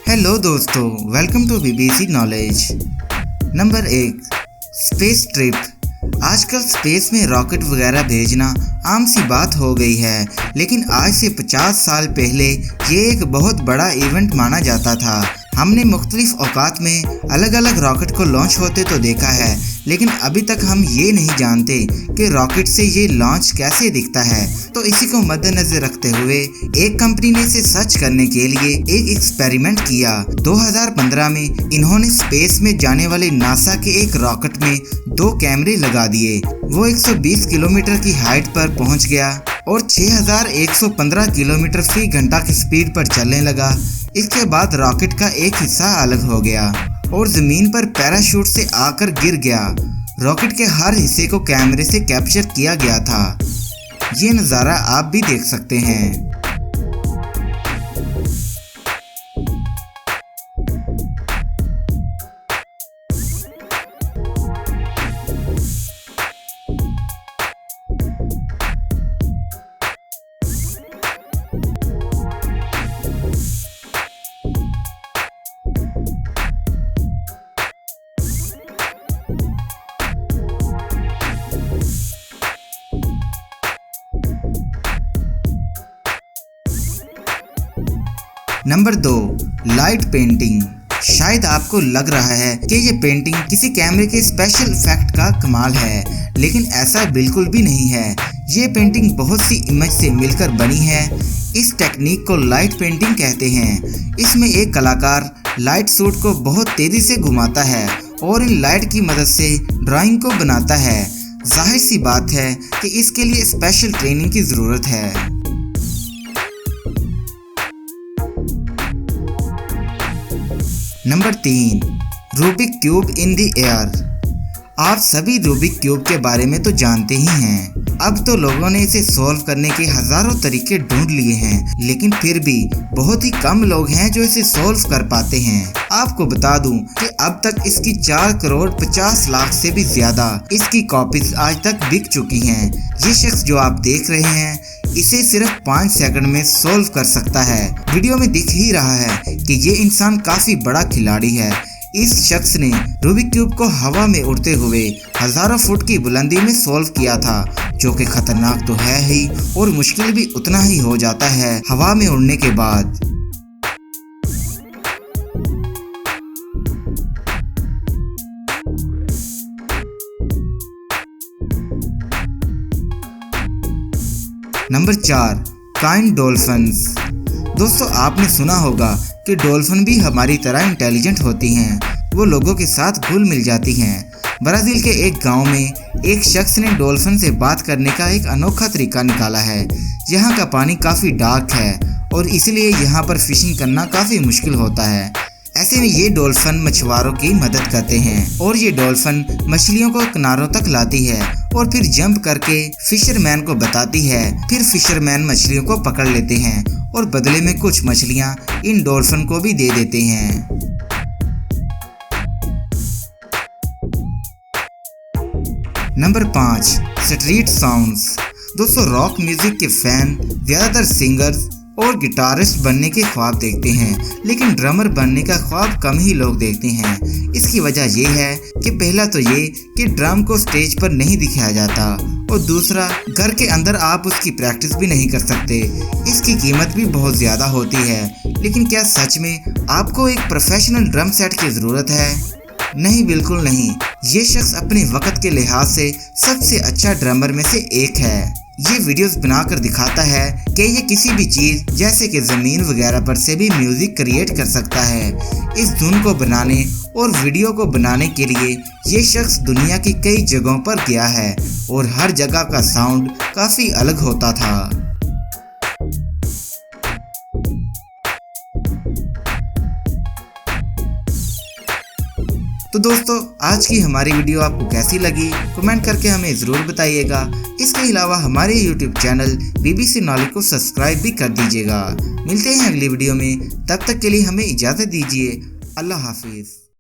Hello दोस्तों, welcome to BBC knowledge. Number 1, space trip. आजकल space में रॉकेट वगैरह भेजना आम सी बात हो गई है, लेकिन आज से 50 साल पहले ये एक बहुत बड़ा इवेंट माना जाता था। हमने मुख्तलिफ औकात में अलग अलग रॉकेट को लॉन्च होते तो देखा है, लेकिन अभी तक हम ये नहीं जानते कि रॉकेट से ये लॉन्च कैसे दिखता है। तो इसी को मद्देनजर रखते हुए एक कंपनी ने इसे सर्च करने के लिए एक एक्सपेरिमेंट किया। 2015 में इन्होंने स्पेस में जाने वाले नासा के एक रॉकेट में 2 कैमरे लगा दिए। वो 120 किलोमीटर की हाइट पर पहुंच गया और 6115 किलोमीटर फी घंटा की स्पीड पर चलने लगा। इसके बाद रॉकेट का एक हिस्सा अलग हो गया और जमीन पर पैराशूट से आकर गिर गया। रॉकेट के हर हिस्से को कैमरे से कैप्चर किया गया था। ये नज़ारा आप भी देख सकते हैं। Number 2, light painting. शायद आपको लग रहा है कि ये पेंटिंग किसी कैमरे के स्पेशल इफेक्ट का कमाल है, लेकिन ऐसा बिल्कुल भी नहीं है। ये पेंटिंग बहुत सी इमेज से मिलकर बनी है। इस टेक्निक को लाइट पेंटिंग कहते हैं। इसमें एक कलाकार लाइट सूट को बहुत तेजी से घुमाता है और इन लाइट की मदद से ड्राइंग को बनाता है। जाहिर सी बात है कि इसके लिए स्पेशल ट्रेनिंग की ज़रूरत है। Number 3, Rubik cube in the air. आप सभी रूबिक क्यूब के बारे में तो जानते ही हैं। अब तो लोगों ने इसे सॉल्व करने के हजारों तरीके ढूंढ लिए हैं, लेकिन फिर भी बहुत ही कम लोग हैं जो इसे सॉल्व कर पाते हैं। आपको बता दूं कि अब तक इसकी 4 करोड़ 50 लाख से भी ज्यादा इसकी कॉपीज आज तक बिक चुकी हैं। ये शख्स जो आप देख रहे हैं, इसे सिर्फ 5 सेकंड में सॉल्व कर सकता है। वीडियो में दिख ही रहा है कि ये इंसान काफी बड़ा खिलाड़ी है। इस शख्स ने रूबिक क्यूब को हवा में उड़ते हुए हजारों फुट की बुलंदी में सॉल्व किया था, जो कि खतरनाक तो है ही और मुश्किल भी उतना ही हो जाता है हवा में उड़ने के बाद। Number 4, kind dolphins. दोस्तों, आपने सुना होगा कि डॉल्फिन भी हमारी तरह इंटेलिजेंट होती हैं। वो लोगों के साथ घुल मिल जाती हैं। ब्राज़ील के एक गांव में एक शख्स ने डॉल्फिन से बात करने का एक अनोखा तरीका निकाला है। यहाँ का पानी काफ़ी डार्क है और इसलिए यहाँ पर फिशिंग करना काफ़ी मुश्किल होता है। ऐसे में ये डॉल्फिन मछुआरों की मदद करते हैं और ये डॉल्फिन मछलियों को किनारों तक लाती है और फिर जंप करके फिशरमैन को बताती है। फिर फिशरमैन मछलियों को पकड़ लेते हैं और बदले में कुछ मछलियां इन डॉल्फिन को भी दे देते हैं। Number 5, street sounds. दोस्तों, रॉक म्यूजिक के फैन ज्यादातर सिंगर्स और गिटारिस्ट बनने के ख्वाब देखते हैं, लेकिन ड्रमर बनने का ख्वाब कम ही लोग देखते हैं। इसकी वजह ये है कि पहला तो ये कि ड्रम को स्टेज पर नहीं दिखाया जाता और दूसरा, घर के अंदर आप उसकी प्रैक्टिस भी नहीं कर सकते। इसकी कीमत भी बहुत ज़्यादा होती है। लेकिन क्या सच में आपको एक प्रोफेशनल ड्रम सेट की ज़रूरत है? नहीं, बिल्कुल नहीं। ये शख्स अपने वक्त के लिहाज से सबसे अच्छा ड्रमर में से एक है। ये वीडियोस बनाकर दिखाता है कि ये किसी भी चीज़ जैसे कि ज़मीन वगैरह पर से भी म्यूज़िक क्रिएट कर सकता है। इस धुन को बनाने और वीडियो को बनाने के लिए ये शख्स दुनिया की कई जगहों पर गया है और हर जगह का साउंड काफ़ी अलग होता था। तो दोस्तों, आज की हमारी वीडियो आपको कैसी लगी कमेंट करके हमें ज़रूर बताइएगा। इसके अलावा हमारे YouTube चैनल बीबीसी नॉलेज को सब्सक्राइब भी कर दीजिएगा। मिलते हैं अगली वीडियो में, तब तक के लिए हमें इजाज़त दीजिए। अल्लाह हाफिज़।